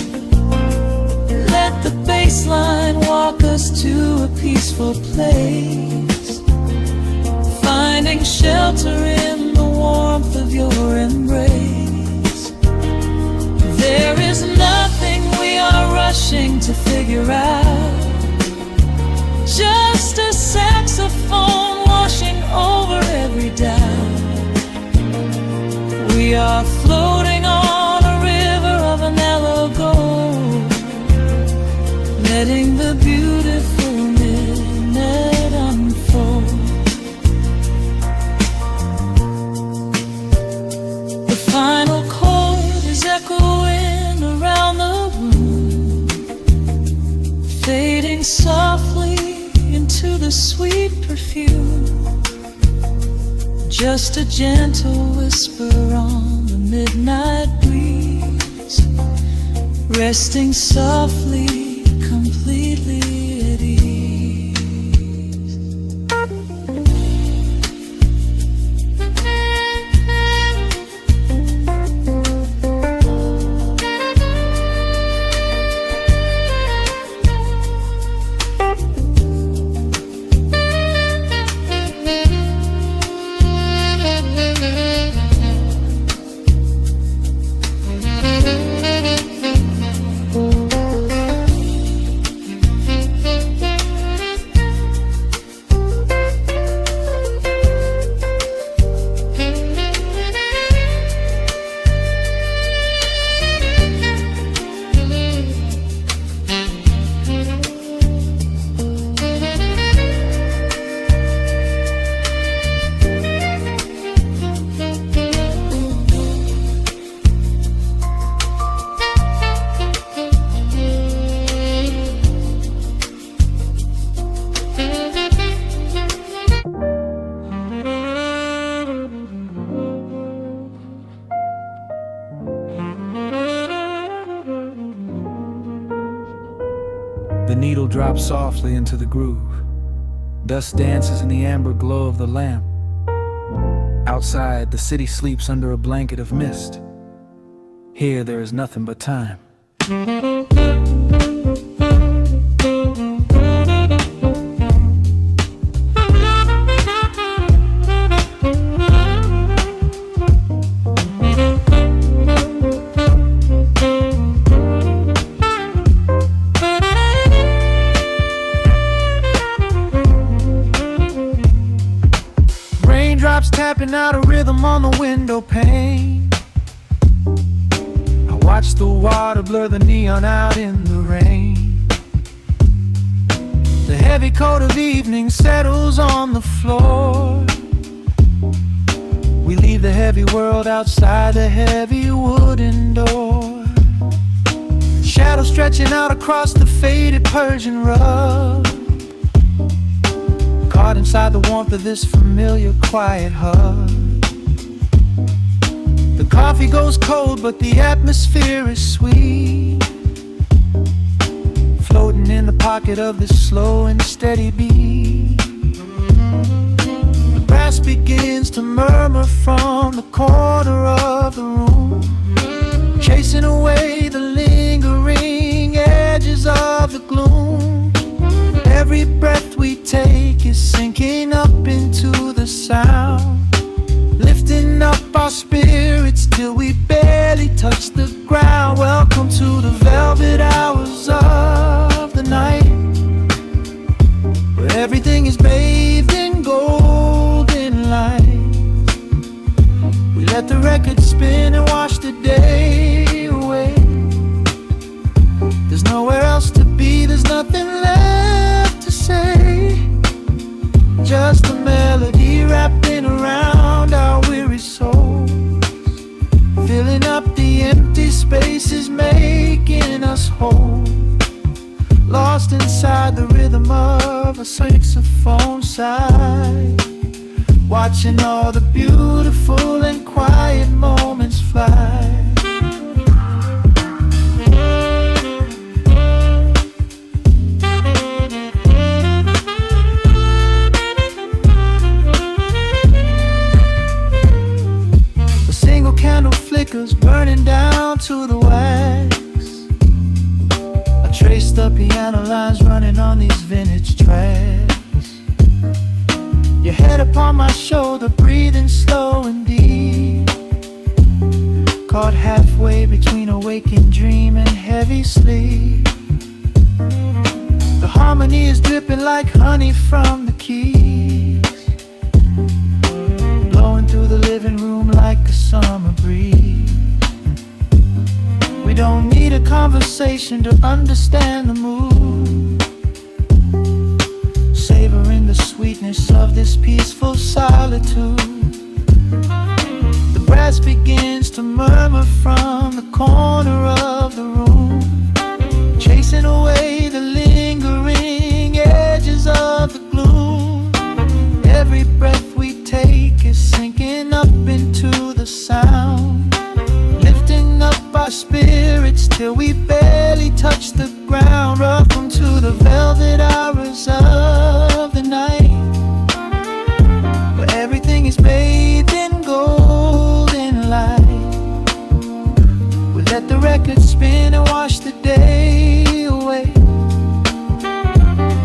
Let the bass line walk us to a peaceful place, finding shelter in the warmth of your embrace. There is nothing we are rushing to figure out, just a saxophone washing over every doubt. We are floating on a river of a mellow gold, letting the beautiful midnight unfold. The final chord is echoing around the room, fading softly into the sweet perfume. Just a gentle whisper on the midnight breeze, resting softly, completely at ease. The needle drops softly into the groove. Dust dances in the amber glow of the lamp. Outside, the city sleeps under a blanket of mist. Here, there is nothing but time. Raindrops tapping out a rhythm on the window pane. I watch the water blur the neon out in the rain. The heavy coat of evening settles on the floor. We leave the heavy world outside the heavy wooden door. Shadows stretching out across the faded Persian rug, caught inside the warmth of this familiar quiet hug. The coffee goes cold, but the atmosphere is sweet, floating in the pocket of this slow and steady beat. The brass begins to murmur from the corner of the room, chasing away the lingering edges of the gloom. Every breath we take is sinking up into the sound, lifting up our spirits till we barely touch the ground. Welcome to the velvet hours of the night, where everything is bathed in golden light. We let the record spin and wash the day away. There's nowhere else to be, there's nothing left to say. Just a melody wrapping around our weary souls, filling up the empty spaces, making us whole. Lost inside the rhythm of a saxophone sigh, watching all the beautiful and quiet moments fly. we sleep. The harmony is dripping like honey from the keys, blowing through the living room like a summer breeze. We don't need a conversation to understand the mood, savoring the sweetness of this peaceful solitude. The brass begins to murmur from the corner of the room, chasing away the lingering edges of the gloom. Every breath we take is sinking up into the sound, lifting up our spirits till we barely touch the ground. Welcome to the velvet hours of the night, where everything is bathed in golden light. We let the record spin and wash the day away.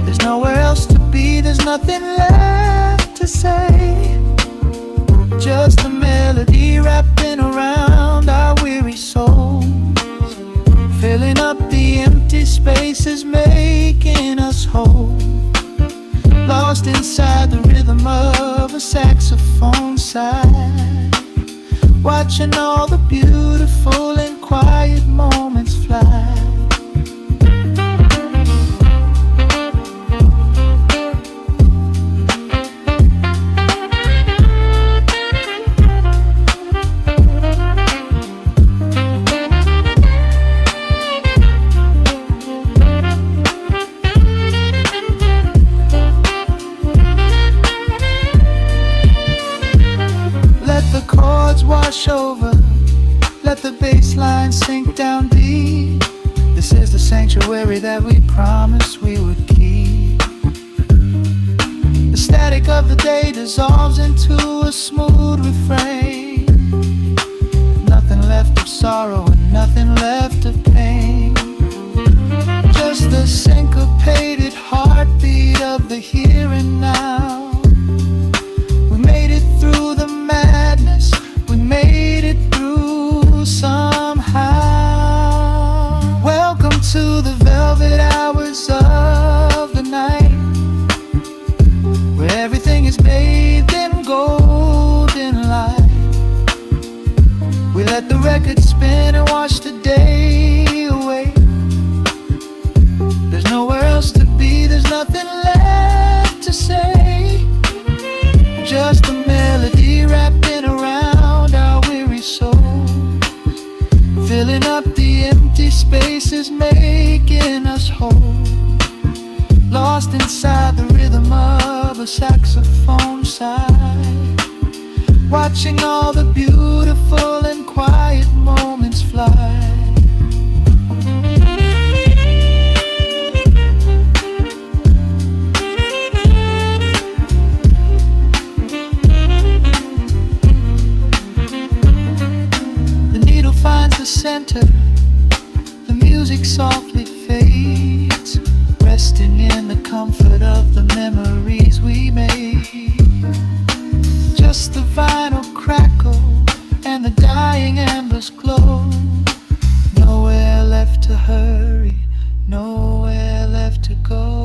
There's nowhere else to be, there's nothing left to say. Just a melody wrapping around our weary souls, filling up the empty spaces, making us whole. Lost inside the rhythm of a saxophone sigh, watching all the beautiful and quiet moments fly. Wash over, let the bass line sink down deep. This is the sanctuary that we promised we would keep. The static of the day dissolves into a smooth refrain. Nothing left of sorrow and nothing left of pain, just the syncopated heartbeat of the here and now. We made it through the madness, we made it through somehow. Welcome to the velvet hours of the night, where everything is bathed in golden light. We let the record spin and wash the day away. There's nowhere else to be, there's nothing left to say. Just a melody wrapping around our weary souls, filling up the empty spaces, making us whole. Lost inside the rhythm of a saxophone sigh, watching all the beautiful and quiet moments fly. Finds the center, the music softly fades, resting in the comfort of the memories we made. Just the vinyl crackle and the dying embers glow. Nowhere left to hurry, nowhere left to go.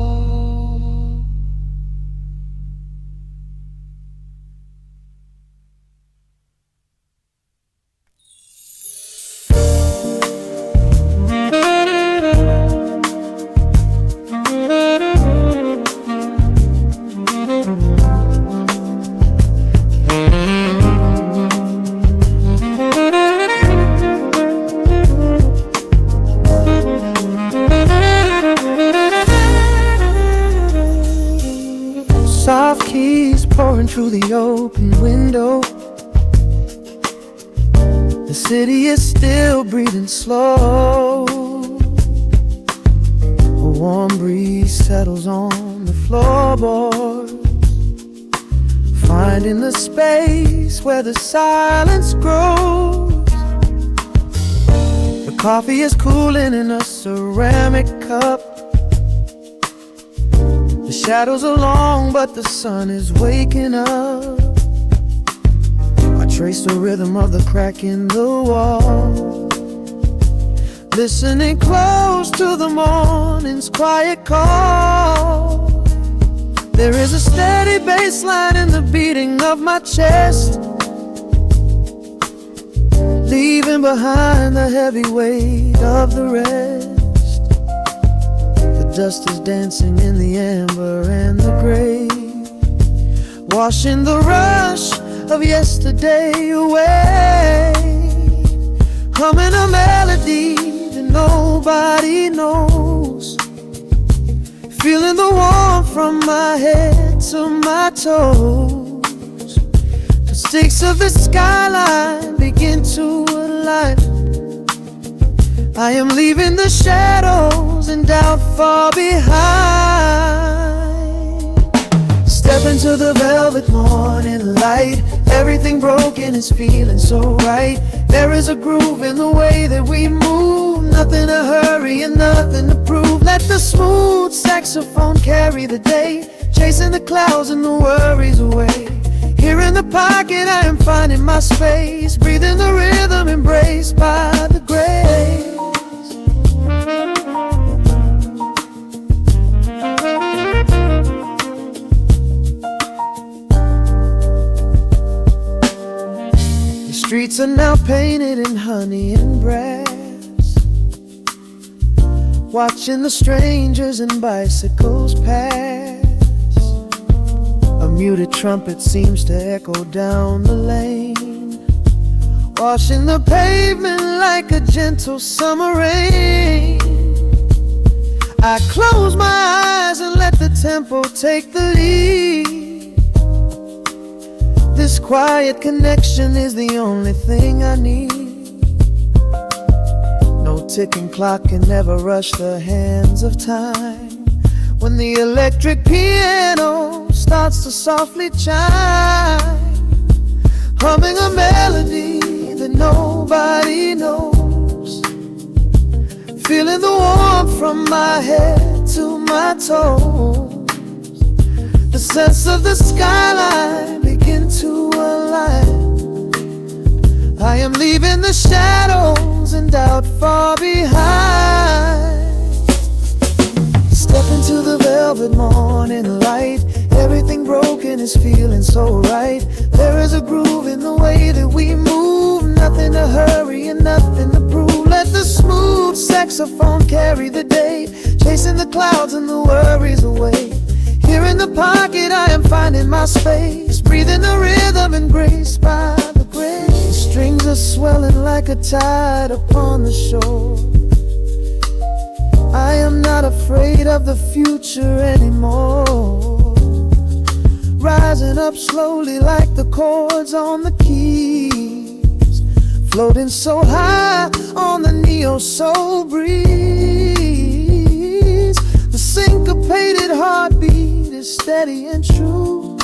Soft keys pouring through the open window. The city is still breathing slow. A warm breeze settles on the floorboards, finding the space where the silence grows. The coffee is cooling in a ceramic cup. The shadows are long, but the sun is waking up. I trace the rhythm of the crack in the wall, listening close to the morning's quiet call. There is a steady bass line in the beating of my chest, leaving behind the heavy weight of the rest. The dust is dancing in the amber and the gray, washing the rush of yesterday away. Humming a melody that nobody knows, feeling the warmth from my head to my toes. The stakes of the skyline begin to align. I am leaving the shadows and doubt far behind. Step into the velvet morning light. Everything broken is feeling so right. There is a groove in the way that we move, nothing to hurry and nothing to prove. Let the smooth saxophone carry the day, chasing the clouds and the worries away. Here in the pocket I am finding my space, breathing the rhythm embraced by the grace. Streets are now painted in honey and brass, watching the strangers and bicycles pass. A muted trumpet seems to echo down the lane, washing the pavement like a gentle summer rain. I close my eyes and let the tempo take the lead. This quiet connection is the only thing I need. No ticking clock can ever rush the hands of time. When the electric piano starts to softly chime, humming a melody that nobody knows, feeling the warmth from my head to my toes. The sense of the skyline begin to align. I am leaving the shadows and doubt far behind. Step into the velvet morning light. Everything broken is feeling so right. There is a groove in the way that we move, nothing to hurry and nothing to prove. Let the smooth saxophone carry the day, chasing the clouds and the worries away. Here in the pocket I am finding my space, breathing the rhythm embraced by the grace. The strings are swelling like a tide upon the shore. I am not afraid of the future anymore, rising up slowly like the chords on the keys, floating so high on the neo-soul breeze. The syncopated heartbeat is steady and true,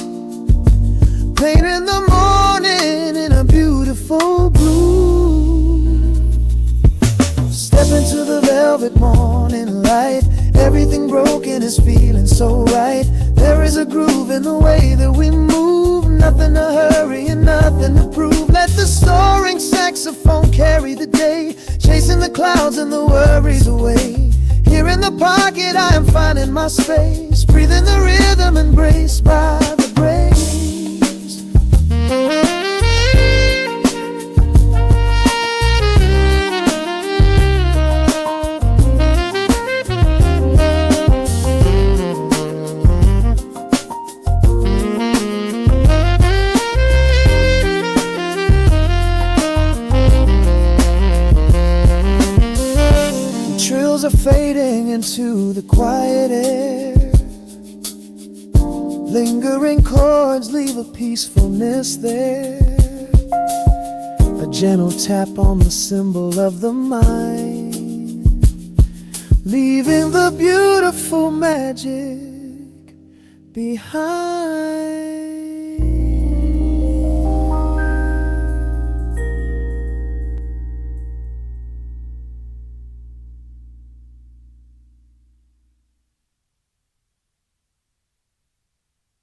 painting the morning in a beautiful blue. Step into the velvet morning light. Everything broken is feeling so right. There is a groove in the way that we move, nothing to hurry and nothing to prove. Let the soaring saxophone carry the day, chasing the clouds and the worries away. Here in the pocket I am finding my space, breathing the rhythm embraced by the grace. Trills are fading into the quiet air. Lingering chords leave a peacefulness there. A gentle tap on the cymbal of the mind, leaving the beautiful magic behind.